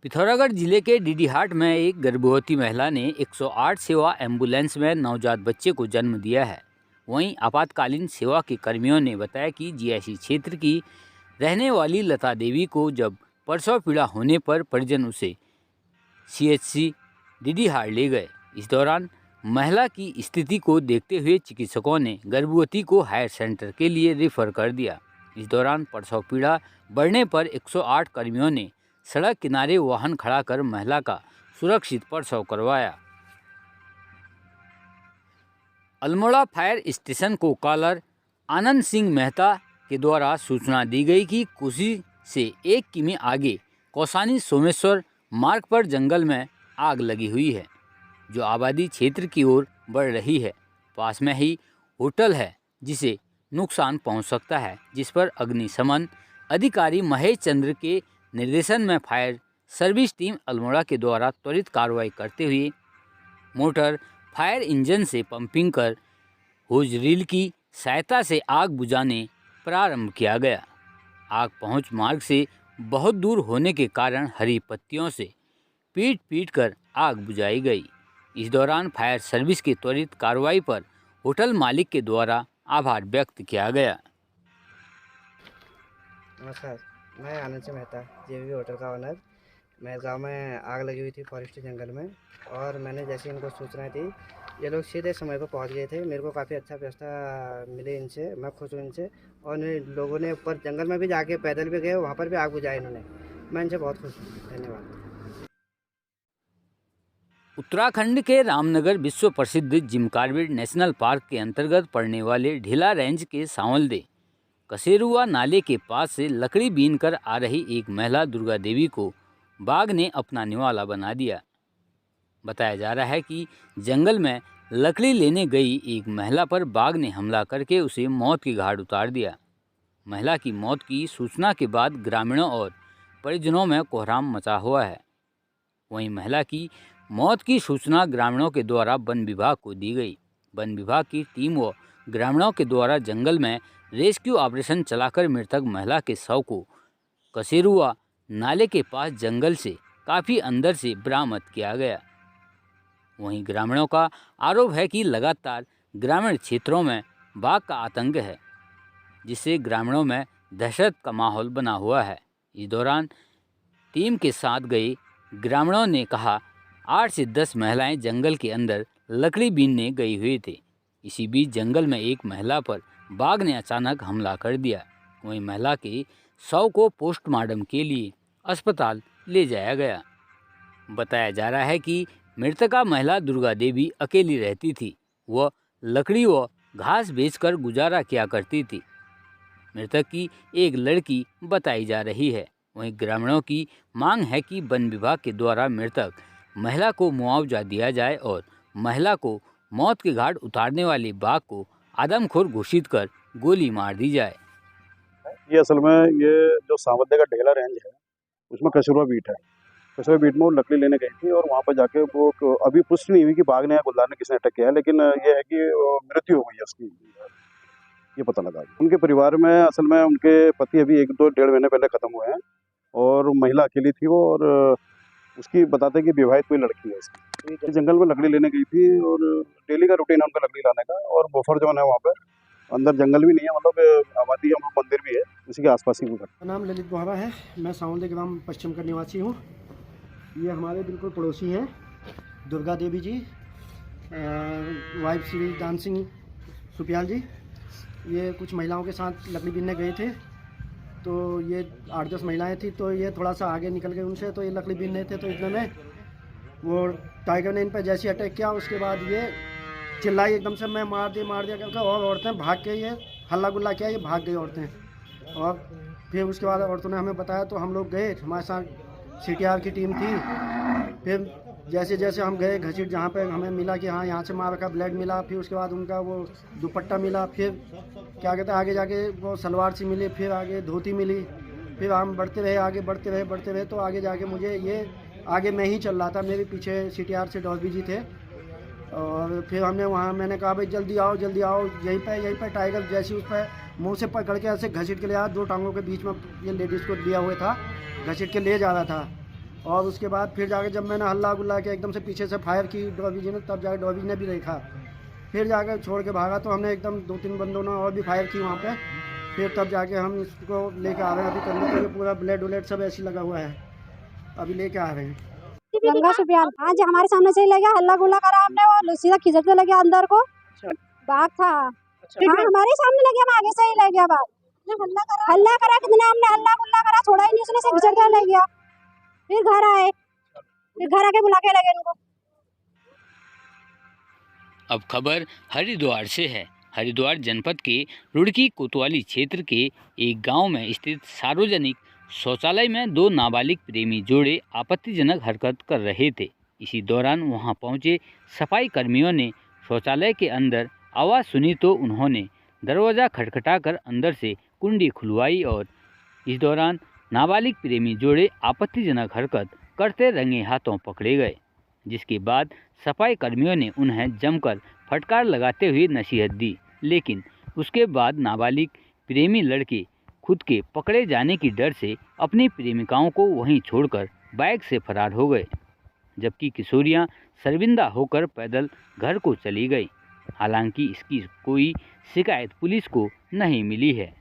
पिथौरागढ़ जिले के डीडीहाट में एक गर्भवती महिला ने 108 सेवा एम्बुलेंस में नवजात बच्चे को जन्म दिया है। वहीं आपातकालीन सेवा के कर्मियों ने बताया कि जीआईसी क्षेत्र की रहने वाली लता देवी को जब प्रसव पीड़ा होने पर परिजन उसे सीएचसी डीडीहाट ले गए। इस दौरान महिला की स्थिति को देखते हुए चिकित्सकों ने गर्भवती को हायर सेंटर के लिए रेफर कर दिया। इस दौरान प्रसव पीड़ा बढ़ने पर 108 कर्मियों ने सड़क किनारे वाहन खड़ा कर महिला का सुरक्षित प्रसव करवाया। अल्मोड़ा फायर स्टेशन को कॉलर आनंद सिंह मेहता के द्वारा सूचना दी गई कि कुशी से 1 किमी आगे कौसानी सोमेश्वर मार्ग पर जंगल में आग लगी हुई है, जो आबादी क्षेत्र की ओर बढ़ रही है। पास में ही होटल है जिसे नुकसान पहुंच सकता है, जिस पर अग्निशमन अधिकारी महेश चंद्र के निर्देशन में फायर सर्विस टीम अल्मोड़ा के द्वारा त्वरित कार्रवाई करते हुए मोटर फायर इंजन से पंपिंग कर होज रील की सहायता से आग बुझाने प्रारंभ किया गया। आग पहुंच मार्ग से बहुत दूर होने के कारण हरी पत्तियों से पीट कर आग बुझाई गई। इस दौरान फायर सर्विस की त्वरित कार्रवाई पर होटल मालिक के द्वारा आभार व्यक्त किया गया। नमस्कार, मैं आनंद सिंह मेहता, जेवी होटल का ओनर। मेरे गांव में आग लगी हुई थी फॉरेस्ट जंगल में, और मैंने जैसे इनको सूचना दी, ये लोग सीधे समय पर पहुंच गए थे। मेरे को काफ़ी अच्छा व्यवस्था मिली इनसे, मैं खुश हूँ इनसे। और इन लोगों ने ऊपर जंगल में भी जाके पैदल भी गए, वहाँ पर भी आग बुझाई इन्होंने। मैं इनसे बहुत खुश हूँ। धन्यवाद। उत्तराखंड के रामनगर विश्व प्रसिद्ध जिम कॉर्बेट नेशनल पार्क के अंतर्गत पड़ने वाले ढीला रेंज के सांवलदे कसेरुआ नाले के पास से लकड़ी बीन कर आ रही एक महिला दुर्गा देवी को बाघ ने अपना निवाला बना दिया। बताया जा रहा है कि जंगल में लकड़ी लेने गई एक महिला पर बाघ ने हमला करके उसे मौत की घाट उतार दिया। महिला की मौत की सूचना के बाद ग्रामीणों और परिजनों में कोहराम मचा हुआ है। वहीं महिला की मौत की सूचना ग्रामीणों के द्वारा वन विभाग को दी गई। वन विभाग की टीम व ग्रामीणों के द्वारा जंगल में रेस्क्यू ऑपरेशन चलाकर मृतक महिला के शव को कसेरुआ नाले के पास जंगल से काफ़ी अंदर से बरामद किया गया। वहीं ग्रामीणों का आरोप है कि लगातार ग्रामीण क्षेत्रों में बाघ का आतंक है, जिससे ग्रामीणों में दहशत का माहौल बना हुआ है। इस दौरान टीम के साथ गए ग्रामीणों ने कहा 8 से 10 महिलाएं जंगल के अंदर लकड़ी बीनने गई हुई थी। इसी बीच जंगल में एक महिला पर बाघ ने अचानक हमला कर दिया। वहीं महिला के शव को पोस्टमार्टम के लिए अस्पताल ले जाया गया। बताया जा रहा है कि मृतका महिला दुर्गा देवी अकेली रहती थी। वह लकड़ी व घास बेचकर गुजारा किया करती थी। मृतक की एक लड़की बताई जा रही है। वहीं ग्रामीणों की मांग है कि वन विभाग के द्वारा मृतक महिला को मुआवजा दिया जाए और महिला को मौत के घाट उतारने वाले बाघ को आदमखोर घोषित कर गोली मार दी जाए। ये असल में ये जो सांवदे का ढेला रेंज है, उसमें कसूरवा बीट है। कसूरवा बीट में वो लकड़ी लेने गई थी, और वहाँ पर जाके वो अभी पुष्टि नहीं हुई कि बाघ ने या गुलदार ने किसने अटैक किया है, लेकिन ये है कि मृत्यु हो गई है उसकी, ये पता लगा। उनके परिवार में असल में उनके पति अभी 1-2-1.5 महीने पहले खत्म हुए हैं, और महिला अकेली थी वो, और उसकी बताते हैं कि विवाहित कोई लड़की है इसकी। जंगल में लकड़ी लेने गई थी, और डेली का रूटीन है उनका लकड़ी लाने का, और बफर जोन है वहाँ पर, अंदर जंगल भी नहीं है, मतलब आबादी है, वहाँ मंदिर भी है, उसी के आसपास ही वो घर। मेरा नाम ललित बोहरा है। मैं सांवलदे ग्राम पश्चिम का निवासी हूँ। ये हमारे बिल्कुल पड़ोसी हैं दुर्गा देवी जी, वाइफ श्री दान सिंह सुपियाल जी। ये कुछ महिलाओं के साथ लकड़ी बीनने गए थे, तो ये 8-10 महिलाएं थी, तो ये थोड़ा सा आगे निकल गए उनसे, तो ये लकड़ी बीनने थे, तो इतने में वो टाइगर ने इन पर जैसे अटैक किया, उसके बाद ये चिल्लाई एकदम से, मैं मार दिया करके, और औरतें भाग के, ये हल्ला गुल्ला किया, ये भाग गई औरतें। और फिर उसके बाद औरतों ने हमें बताया, तो हम लोग गए, हमारे साथ सीटीआर की टीम थी। फिर जैसे जैसे हम गए घसीट, जहाँ पे हमें मिला कि हाँ यहाँ से मार का ब्लड मिला, फिर उसके बाद उनका वो दुपट्टा मिला, फिर क्या कहते हैं आगे जाके वो सलवार सी मिली, फिर आगे धोती मिली। फिर हम बढ़ते रहे, आगे बढ़ते रहे, तो आगे जाके मुझे ये आगे मैं ही चल रहा था, मेरे पीछे सीटीआर से डॉल्बी जी थे। और फिर हमने वहाँ, मैंने कहा भाई जल्दी आओ, यहीं पे टाइगर जैसे उस पर मुँह से पकड़ के ऐसे घसीट के ले आया, 2 टांगों के बीच में ये लेडीज़ को लिया हुआ था, घसीट के ले जा रहा था। और उसके बाद फिर जाके जब मैंने हल्ला गुल्ला के एकदम से पीछे से फायर की डॉबी जी ने, तब जाके डॉबी ने भी देखा, फिर जाकर छोड़ के भागा। तो हमने एकदम 2-3 बंदों ने और भी फायर की वहाँ पे। फिर तब जाके हम इसको लेके आ रहे हैं अभी करने के लिए। पूरा ब्लड उलेट सब ऐसे लगा हुआ है, अभी लेके आ रहे हैं। गंगा सुपियाल आज हमारे सामने से ही ले गया, हल्ला गुल्ला करा हमने और सीधा खिसकने लगे अंदर को। बाघ था, हाँ हमारे सामने ले गया, हम आगे से ही ले गया बाघ। हल्ला करा कितने, हमने हल्ला गुल्ला करा, छोड़ा ही नहीं उसने, से खिसक ले गया। फिर घर आए, फिर घर आके बुला के लगे इनको। अब खबर हरिद्वार से है। हरिद्वार जनपद के रुड़की कोतवाली क्षेत्र के एक गांव में स्थित सार्वजनिक शौचालय में 2 नाबालिग प्रेमी जोड़े आपत्तिजनक हरकत कर रहे थे। इसी दौरान वहां पहुंचे सफाई कर्मियों ने शौचालय के अंदर आवाज़ सुनी तो उन्होंने दरवाज़ा खटखटाकर अंदर से कुंडी खुलवाई और इस दौरान नाबालिग प्रेमी जोड़े आपत्तिजनक हरकत करते रंगे हाथों पकड़े गए, जिसके बाद सफाई कर्मियों ने उन्हें जमकर फटकार लगाते हुए नसीहत दी। लेकिन उसके बाद नाबालिग प्रेमी लड़के खुद के पकड़े जाने की डर से अपनी प्रेमिकाओं को वहीं छोड़कर बाइक से फरार हो गए, जबकि किशोरियां शर्मिंदा होकर पैदल घर को चली गई। हालांकि इसकी कोई शिकायत पुलिस को नहीं मिली है।